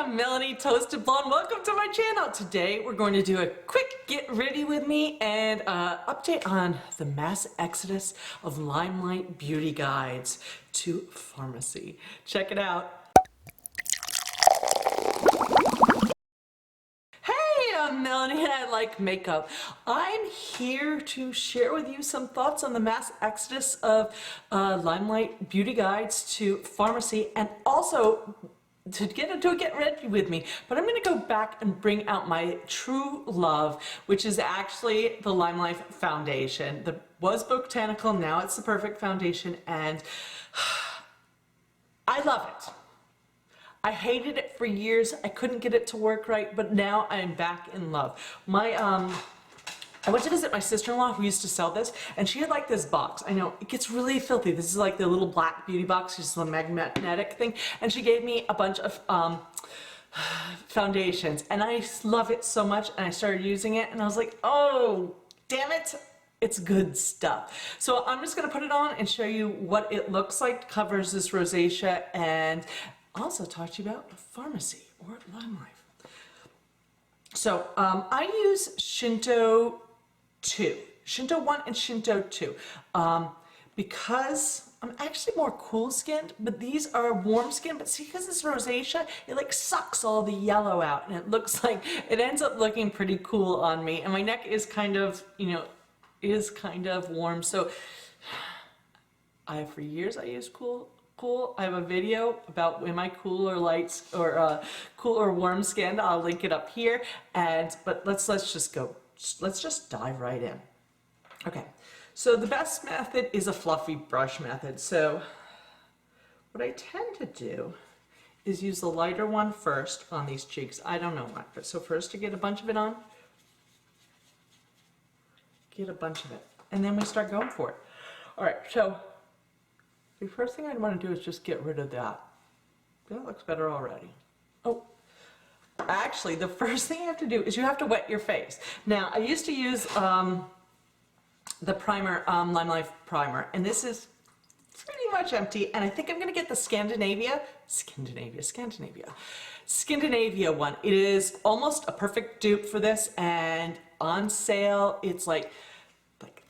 I'm Melanie Toasted Blonde. Welcome to my channel. Today we're going to do a quick get ready with me and update on the mass exodus of Limelife beauty guides to Farmasi. Check it out. Hey, I'm Melanie and I like makeup. I'm here to share with you some thoughts on the mass exodus of Limelife beauty guides to Farmasi, and also to get ready with me. But I'm going to go back and bring out my true love, which is actually the Limelife foundation. The was botanical, now it's the perfect foundation, and I love it. I hated it for years. I couldn't get it to work right, but now I am back in love. I went to visit my sister-in-law who used to sell this, and she had like this box. I know, it gets really filthy. This is like the little black beauty box, just the magnetic thing. And she gave me a bunch of foundations, and I love it so much, and I started using it, and I was like, oh, damn it. It's good stuff. So I'm just gonna put it on and show you what it looks like, covers this rosacea, and also talk to you about Farmasi or Limelife. So I use Shinto 1 and Shinto 2 because I'm actually more cool skinned, but these are warm skinned. But see, because it's rosacea, it like sucks all the yellow out, and it looks like it ends up looking pretty cool on me. And my neck is kind of, warm. So for years I used cool. I have a video about am I cool or light or cool or warm skinned. I'll link it up here. But let's just dive right in. Okay, so the best method is a fluffy brush method. So what I tend to do is use the lighter one first on these cheeks. I don't know why, but so first to get a bunch of it on, and then we start going for it. All right, so the first thing I'd want to do is just get rid of that. That looks better already. Oh, actually, the first thing you have to do is you have to wet your face. Now, I used to use the primer, Limelife primer, and this is pretty much empty, and I think I'm going to get the Skindivinia one. It is almost a perfect dupe for this, and on sale, it's like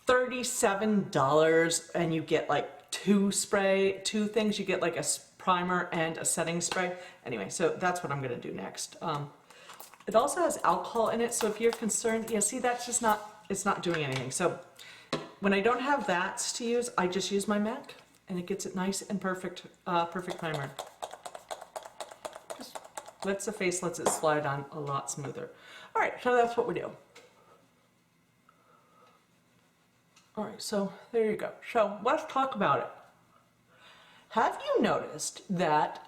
$37, and you get like two things. You get like a primer and a setting spray. Anyway, so that's what I'm going to do next. It also has alcohol in it, so if you're concerned, see, that's just it's not doing anything. So when I don't have that to use, I just use my MAC, and it gets it nice and perfect primer. Just lets it slide on a lot smoother. All right, so that's what we do. All right, so there you go. So let's talk about it. Have you noticed that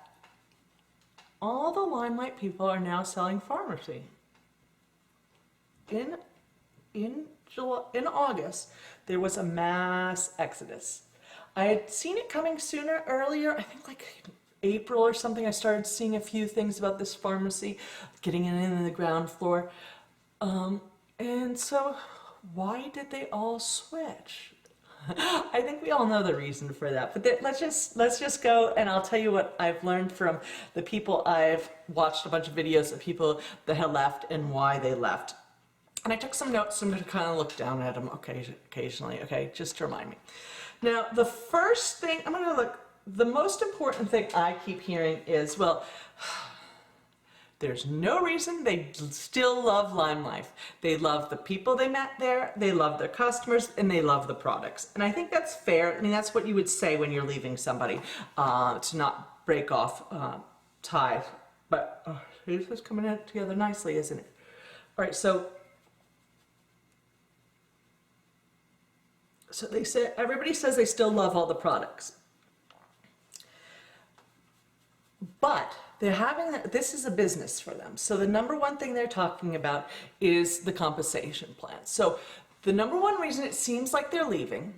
all the Limelight people are now selling Farmasi? In August, there was a mass exodus. I had seen it coming earlier, I think like April or something. I started seeing a few things about this Farmasi, getting it in the ground floor. And so why did they all switch? I think we all know the reason for that, but let's just go, and I'll tell you what I've learned from the people. I've watched a bunch of videos of people that had left and why they left, and I took some notes, so I'm going to kind of look down at them occasionally, okay, just to remind me. Now, the first thing I'm going to look, the most important thing I keep hearing is, well, there's no reason. They still love Limelife. They love the people they met there, they love their customers, and they love the products. And I think that's fair. I mean, that's what you would say when you're leaving somebody, to not break off ties. But this is coming out together nicely, isn't it? All right, so they say, everybody says they still love all the products. But they're having this is a business for them. So the number one thing they're talking about is the compensation plan. So the number one reason it seems like they're leaving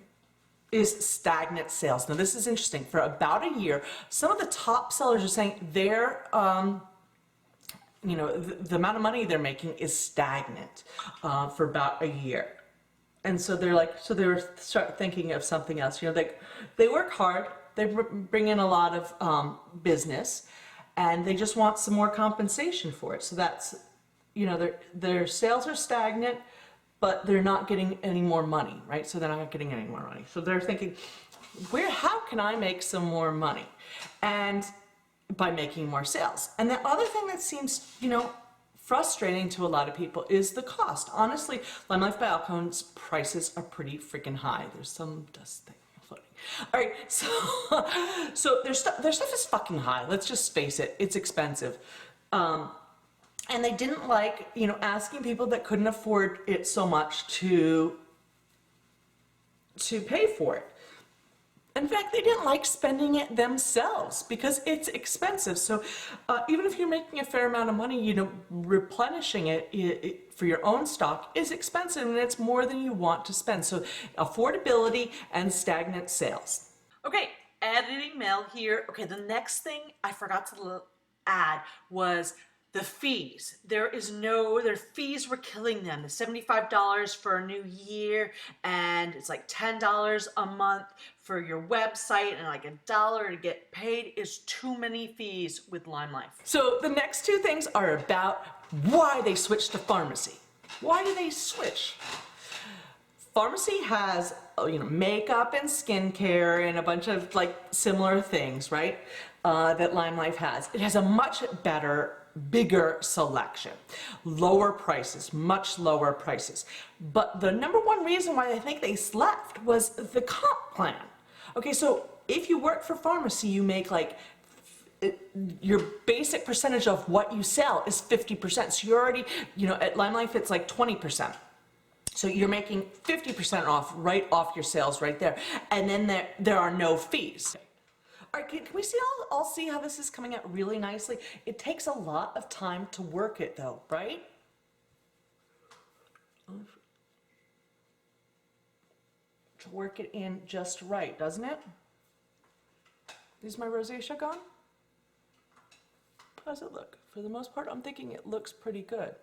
is stagnant sales. Now this is interesting. For about a year, some of the top sellers are saying their the amount of money they're making is stagnant for about a year. And so they're start thinking of something else. They work hard. They bring in a lot of business, and they just want some more compensation for it. So that's, you know, their sales are stagnant, but they're not getting any more money, right? So they're not getting any more money. So they're thinking, how can I make some more money? And by making more sales. And the other thing that seems, you know, frustrating to a lot of people is the cost. Honestly, Limelife by Alcone's prices are pretty freaking high. There's some dust thing floating. All right, so their stuff is fucking high. Let's just face it, it's expensive. And they didn't like, you know, asking people that couldn't afford it so much to pay for it. In fact, they didn't like spending it themselves because it's expensive. So even if you're making a fair amount of money, you know, replenishing it for your own stock is expensive, and it's more than you want to spend. So affordability and stagnant sales. Okay, editing mail here. Okay, the next thing I forgot to add was the fees. Their fees were killing them. The $75 for a new year, and it's like $10 a month for your website, and like $1 to get paid is too many fees with Limelife. So the next two things are about why they switched to Farmasi. Why do they switch? Farmasi has, you know, makeup and skincare and a bunch of like similar things, right? That Limelife has. It has a much better, bigger selection, lower prices, much lower prices. But the number one reason why I think they left was the comp plan. Okay, so if you work for Farmasi, you make like your basic percentage of what you sell is 50%. So you're already, you know, at Limelife it's like 20%. So you're making 50% off right off your sales right there. And then there are no fees. All right, can we see all see how this is coming out really nicely? It takes a lot of time to work it though, right? To work it in just right, doesn't it? Is my rosacea gone? How does it look? For the most part, I'm thinking it looks pretty good.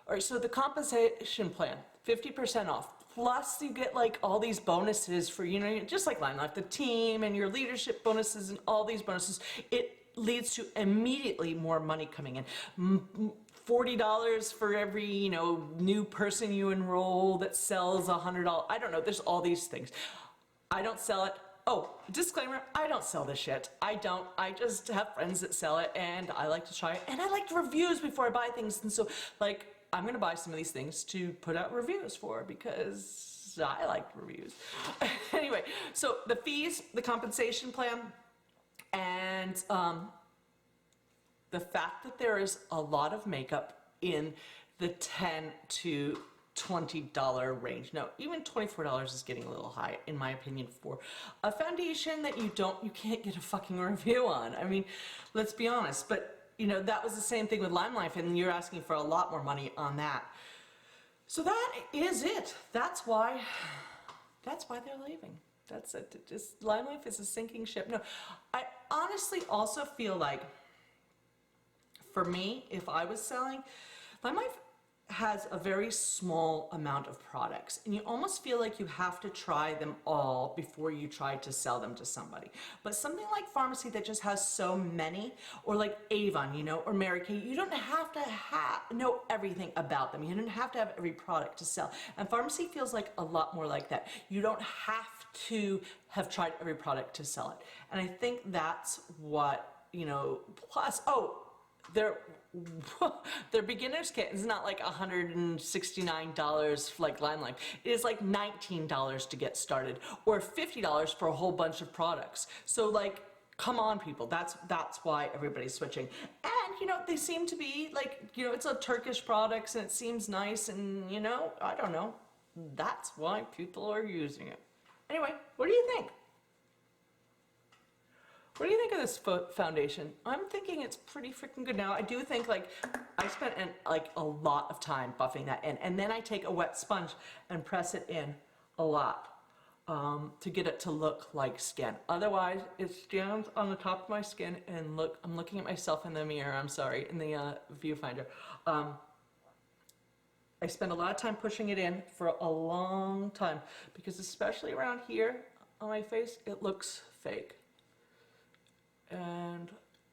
All right, so the compensation plan, 50% off. Plus you get like all these bonuses for, you know, just like Limelife, the team and your leadership bonuses and all these bonuses. It leads to immediately more money coming in. $40 for every, you know, new person you enroll that sells $100. I don't know, there's all these things. I don't sell it. Oh, disclaimer, I don't sell this shit. I don't. I just have friends that sell it, and I like to try it. And I like reviews before I buy things. And so, like, I'm going to buy some of these things to put out reviews for because I like reviews. Anyway, so the fees, the compensation plan, and the fact that there is a lot of makeup in the $10 to $20 range. No, even $24 is getting a little high, in my opinion, for a foundation that you can't get a fucking review on. I mean, let's be honest, but you know, that was the same thing with Limelife, and you're asking for a lot more money on that. So that is it. That's why they're leaving. That's it. Just Limelife is a sinking ship. No, I honestly also feel like, for me, if I was selling, Limelife has a very small amount of products, and you almost feel like you have to try them all before you try to sell them to somebody. But something like Farmasi that just has so many, or like Avon, you know, or Mary Kay, you don't have to know everything about them. You don't have to have every product to sell. And Farmasi feels like a lot more like that. You don't have to have tried every product to sell it. And I think that's what, you know, plus, their beginner's kit is not like $169 like Limelife. It is like $19 to get started, or $50 for a whole bunch of products. So like, come on people, that's why everybody's switching. And you know, they seem to be like, you know, it's a Turkish products and it seems nice, and you know, I don't know, that's why people are using it. Anyway, what do you think? What do you think of this foundation? I'm thinking it's pretty freaking good. Now, I do think, like, I spent like a lot of time buffing that in, and then I take a wet sponge and press it in a lot to get it to look like skin. Otherwise, it stands on the top of my skin, and look, I'm looking at myself in the mirror, I'm sorry, in the viewfinder. I spend a lot of time pushing it in for a long time, because especially around here on my face, it looks fake. And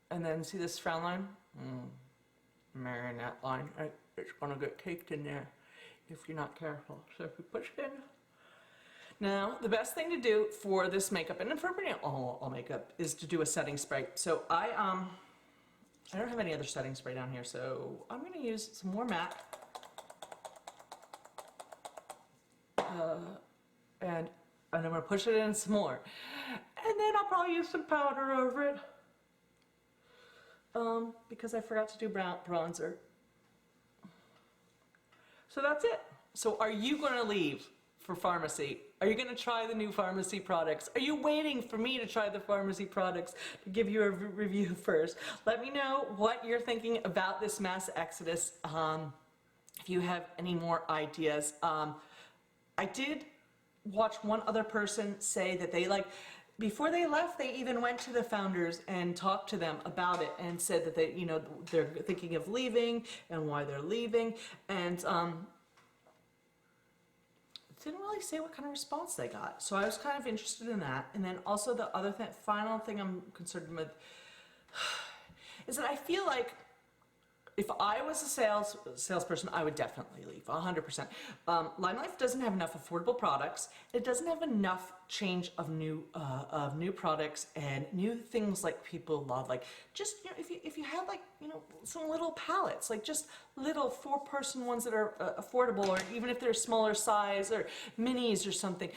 And then see this frown line? Marionette line. It's gonna get caked in there if you're not careful. So if you push it in. Now, the best thing to do for this makeup, and for all makeup, is to do a setting spray. So I don't have any other setting spray down here, so I'm gonna use some more matte. And I'm gonna push it in some more. And then I'll probably use some powder over it. Because I forgot to do bronzer. So that's it. So are you gonna leave for Farmasi? Are you gonna try the new Farmasi products? Are you waiting for me to try the Farmasi products to give you a review first? Let me know what you're thinking about this mass exodus. If you have any more ideas. I did watch one other person say that they before they left, they even went to the founders and talked to them about it and said that they, they're thinking of leaving and why they're leaving, and didn't really say what kind of response they got. So I was kind of interested in that. And then also the other final thing I'm concerned with is that I feel like if I was a salesperson, I would definitely leave, 100%. Limelife doesn't have enough affordable products. It doesn't have enough change of new products and new things like people love. Like just if you had some little palettes, like just little 4-person ones that are affordable, or even if they're smaller size or minis or something.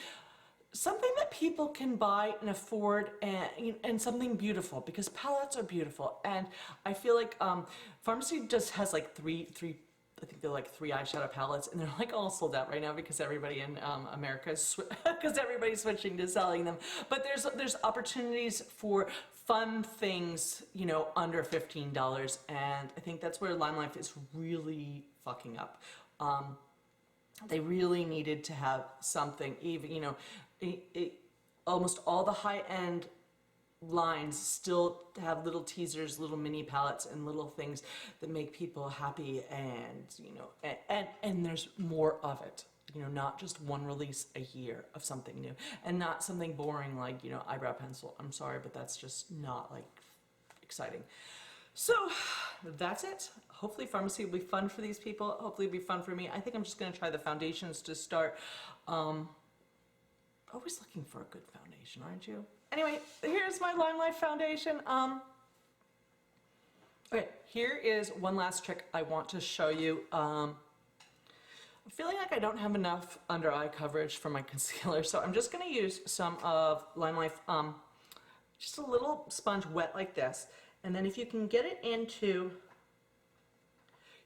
Something that people can buy and afford, and something beautiful, because palettes are beautiful. And I feel like Farmasi just has three I think they're 3 eyeshadow palettes, and they're all sold out right now because everybody in America is because everybody's switching to selling them. But there's opportunities for fun things, under $15, and I think that's where Limelife is really fucking up. They really needed to have something, even almost all the high-end lines still have little teasers, little mini palettes, and little things that make people happy, and and there's more of it. Not just one release a year of something new, and not something boring like eyebrow pencil. I'm sorry, but that's just not exciting. So that's it. Hopefully Farmasi will be fun for these people. Hopefully it'll be fun for me. I think I'm just going to try the foundations to start. Always looking for a good foundation, aren't you? Anyway, here's my Limelife foundation. Okay, here is one last trick I want to show you. I'm feeling like I don't have enough under eye coverage for my concealer, so I'm just going to use some of Limelife, just a little sponge wet like this. And then if you can get it into,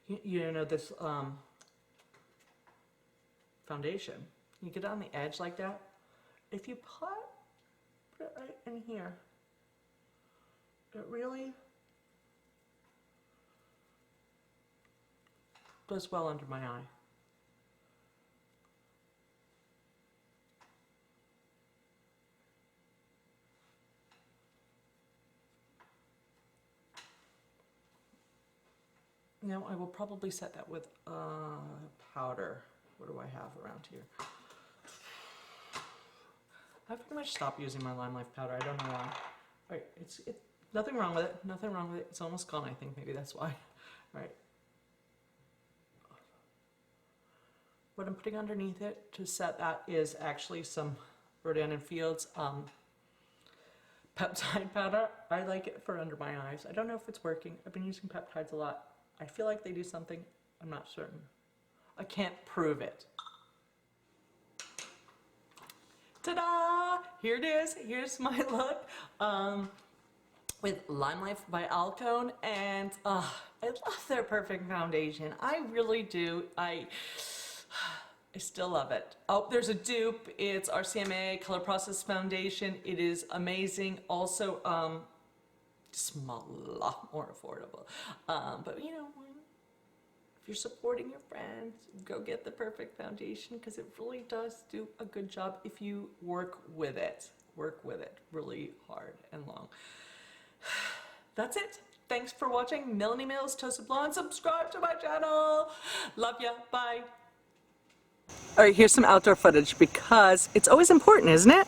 this foundation, you get it on the edge like that. If you put it right in here, it really does well under my eye. I will probably set that with powder. What do I have around here? I've pretty much stopped using my Limelife powder. I don't know why. Alright, it's nothing wrong with it. Nothing wrong with it. It's almost gone, I think. Maybe that's why. Alright. What I'm putting underneath it to set that is actually some Rodan & Fields peptide powder. I like it for under my eyes. I don't know if it's working. I've been using peptides a lot. I feel like they do something. I'm not certain. I can't prove it. Ta-da! Here it is. Here's my look with Limelife by Alcone, and I love their perfect foundation. I really do. I still love it. Oh, there's a dupe. It's RCMA Color Process Foundation. It is amazing. Also, just a lot more affordable. But if you're supporting your friends, go get the perfect foundation, because it really does do a good job if you work with it. Work with it really hard and long. That's it. Thanks for watching Melanie Mills Toasted Blonde. Subscribe to my channel. Love ya. Bye. All right, here's some outdoor footage because it's always important, isn't it?